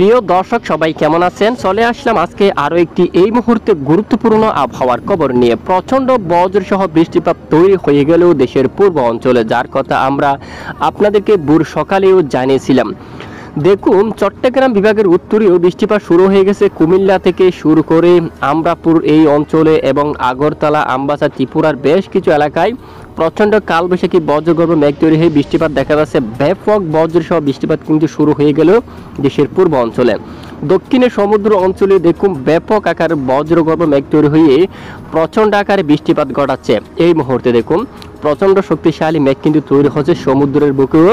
প্রিয় দর্শক সবাই কেমন আছেন? চলে আসলাম আজকে আরো একটি এই মুহূর্তে গুরুত্বপূর্ণ আবহাওয়ার খবর নিয়ে। প্রচন্ড বজ্রসহ বৃষ্টিপাত তৈরি হয়ে গেলেও দেশের পূর্ব অঞ্চলে, যার কথা আমরা আপনাদেরকে ভোর সকালেও জানিয়েছিলাম। দেখুন, চট্টগ্রাম বিভাগের উত্তরেও বৃষ্টিপাত শুরু হয়ে গেছে। কুমিল্লা থেকে শুরু করে আমরাপুর এই অঞ্চলে এবং আগরতলা, আমবাসা, ত্রিপুরার বেশ কিছু এলাকায় প্রচণ্ড কালবৈশাখী বজ্রগর্ভ মেঘ তৈরি হয়ে বৃষ্টিপাত দেখা যাচ্ছে। ব্যাপক বজ্রসহ বৃষ্টিপাত কিন্তু শুরু হয়ে গেল দেশের পূর্ব অঞ্চলে। দক্ষিণে সমুদ্র অঞ্চলে দেখুন ব্যাপক আকারে বজ্রগর্ভ মেঘ তৈরি হয়ে প্রচণ্ড আকারে বৃষ্টিপাত ঘটাচ্ছে। এই মুহূর্তে দেখুন প্রচণ্ড শক্তিশালী মেঘ কিন্তু তৈরি হচ্ছে সমুদ্রের বুকেও।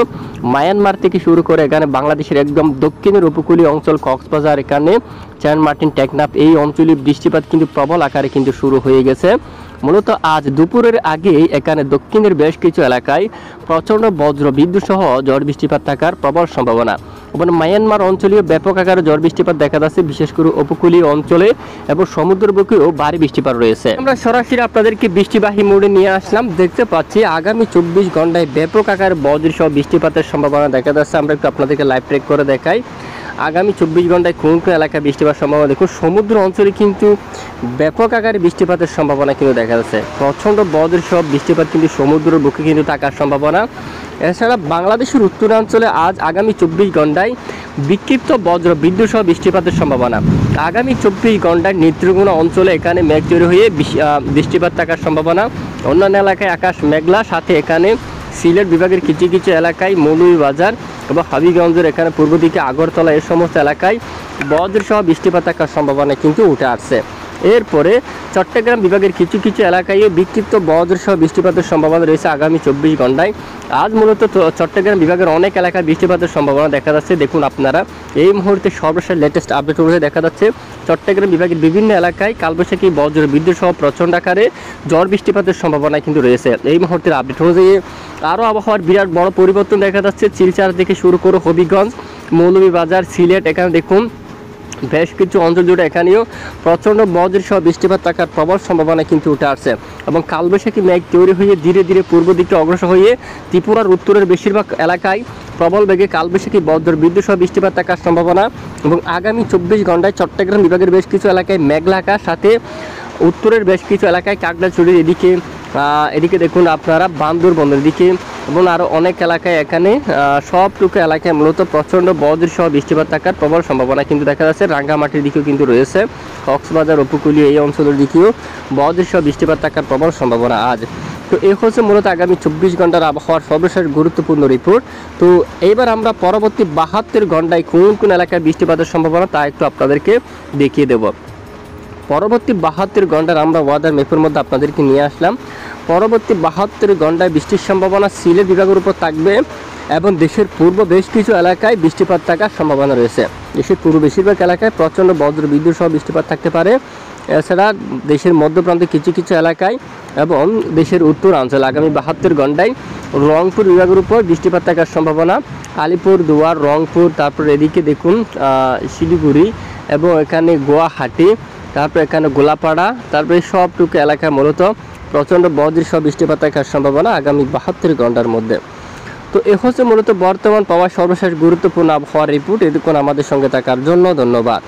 মায়ানমার থেকে শুরু করে এখানে বাংলাদেশের একদম দক্ষিণের উপকূলীয় অঞ্চল কক্সবাজার, এখানে সেন্ট মার্টিন, টেকনাফ এই অঞ্চলে বৃষ্টিপাত কিন্তু প্রবল আকারে কিন্তু শুরু হয়ে গেছে। মূলত আজ দুপুরের আগেই এখানে দক্ষিণের বেশ কিছু এলাকায় প্রচণ্ড বজ্র বিদ্যুৎ সহ ঝড় বৃষ্টিপাত থাকার প্রবল সম্ভাবনা। এবং মায়ানমার অঞ্চলেও ব্যাপক আকারে ঝড় বৃষ্টিপাত দেখা যাচ্ছে, বিশেষ করে উপকূলীয় অঞ্চলে এবং সমুদ্র বুকেও ভারী বৃষ্টিপাত রয়েছে। আমরা সরাসরি আপনাদেরকে বৃষ্টিবাহী মোড়ে নিয়ে আসলাম। দেখতে পাচ্ছি আগামী 24 ঘন্টায় ব্যাপক আকারে বজ্র সহ বৃষ্টিপাতের সম্ভাবনা দেখা যাচ্ছে। আমরা একটু আপনাদেরকে লাইভ ট্রেক করে দেখাই। আগামী 24 ঘন্টায় কোন কোন এলাকায় বৃষ্টিপাত সম্ভাবনা দেখুন। সমুদ্র অঞ্চলে কিন্তু ব্যাপক আকারে বৃষ্টিপাতের সম্ভাবনা কিন্তু দেখা যাচ্ছে। প্রচণ্ড বজ্র সহ বৃষ্টিপাত কিন্তু সমুদ্রের বুকে কিন্তু থাকার সম্ভাবনা। এছাড়া বাংলাদেশের উত্তরাঞ্চলে আজ আগামী 24 ঘন্টায় বিক্ষিপ্ত বজ্র বিদ্যুৎ সহ বৃষ্টিপাতের সম্ভাবনা। আগামী 24 ঘন্টায় নেত্রকোনা অঞ্চলে এখানে মেঘ তৈরি হয়ে বৃষ্টিপাত থাকার সম্ভাবনা। অন্যান্য এলাকায় আকাশ মেঘলা, সাথে এখানে সিলেট বিভাগের কিছু কিছু এলাকায় মৌলভীবাজার এবং হাবিগঞ্জের এখানে পূর্ব দিকে আগরতলা এই সমস্ত এলাকায় বজ্র সহ বৃষ্টিপাত থাকার সম্ভাবনা কিন্তু উঠে আসছে। এরপরে চট্টগ্রাম বিভাগের কিছু কিছু এলাকায় বিক্ষিপ্ত বজ্র সহ বৃষ্টিপাতের সম্ভাবনা রয়েছে আগামী 24 ঘন্টায়। আজ মূলত চট্টগ্রাম বিভাগের অনেক এলাকায় বৃষ্টিপাতের সম্ভাবনা দেখা যাচ্ছে। দেখুন আপনারা এই মুহূর্তে সর্বশেষ লেটেস্ট আপডেট অনুযায়ী দেখা যাচ্ছে চট্টগ্রাম বিভাগের বিভিন্ন এলাকায় কালবৈশাখী বজ্র বিদ্যুৎ সহ প্রচণ্ড আকারে ঝড় বৃষ্টিপাতের সম্ভাবনা কিন্তু রয়েছে। এই মুহূর্তের আপডেট অনুযায়ী আরও আবহাওয়ার বিরাট বড় পরিবর্তন দেখা যাচ্ছে। শিলচর থেকে শুরু করে হবিগঞ্জ, মৌলভীবাজার, সিলেট, এখানে দেখুন বেশ কিছু অঞ্চল জুড়ে এখানেও প্রচণ্ড বজ্র সহ বৃষ্টিপাত থাকার প্রবল সম্ভাবনা কিন্তু উঠে আসছে। এবং কালবৈশাখী মেঘ তৈরি হয়ে ধীরে ধীরে পূর্ব দিকে অগ্রসর হয়ে ত্রিপুরার উত্তরের বেশিরভাগ এলাকায় প্রবল বেগে কালবৈশাখী বজ্র বিদ্যুৎ সহ বৃষ্টিপাত থাকার সম্ভাবনা। এবং আগামী 24 ঘন্টায় চট্টগ্রাম বিভাগের বেশ কিছু এলাকায় মেঘলা আকাশ, সাথে উত্তরের বেশ কিছু এলাকায় কাকড়াছড়ির এদিকে দেখুন আপনারা বান্দরবনের দিকে এবং আরও অনেক এলাকায় এখানে সবটুকু এলাকায় মূলত প্রচণ্ড বজ্র সহ বৃষ্টিপাত থাকার প্রবল সম্ভাবনা কিন্তু দেখা যাচ্ছে। রাঙ্গামাটির দিকেও কিন্তু রয়েছে, কক্সবাজার উপকূলীয় এই অঞ্চলের দিকেও বজ্র সহ বৃষ্টিপাত থাকার প্রবল সম্ভাবনা আজ। তো এই হচ্ছে মূলত আগামী 24 ঘন্টার আবহাওয়ার সর্বশেষ গুরুত্বপূর্ণ রিপোর্ট। তো এইবার আমরা পরবর্তী 72 ঘন্টায় কোন কোন এলাকায় বৃষ্টিপাতের সম্ভাবনা তা একটু আপনাদেরকে দেখিয়ে দেব। পরবর্তী 72 ঘন্টার আমরা ওয়েদার ম্যাপের মধ্যে আপনাদেরকে নিয়ে আসলাম। পরবর্তী 72 ঘন্টায় বৃষ্টির সম্ভাবনা সিলেট বিভাগের উপর থাকবে এবং দেশের পূর্ব বেশ কিছু এলাকায় বৃষ্টিপাত থাকার সম্ভাবনা রয়েছে। দেশের পূর্ব বেশিরভাগ এলাকায় প্রচণ্ড বজ্র বিদ্যুৎ সহ বৃষ্টিপাত থাকতে পারে। এছাড়া দেশের মধ্যপ্রান্তে কিছু কিছু এলাকায় এবং দেশের উত্তরাঞ্চল আগামী 72 ঘন্টায় রংপুর বিভাগের উপর বৃষ্টিপাত থাকার সম্ভাবনা। আলিপুর দুয়ার, রংপুর, তারপর এদিকে দেখুন শিলিগুড়ি এবং এখানে গুয়াহাটি, তারপর এখানে গোলাপাড়া, তারপরে সবটুকু এলাকায় মূলত প্রচণ্ড বজ্র সহ বৃষ্টিপাত থাকার সম্ভাবনা আগামী 72 ঘন্টার মধ্যে। তো এ হচ্ছে মূলত বর্তমান পাওয়া সর্বশেষ গুরুত্বপূর্ণ আবহাওয়ার রিপোর্ট। এতক্ষণ আমাদের সঙ্গে থাকার জন্য ধন্যবাদ।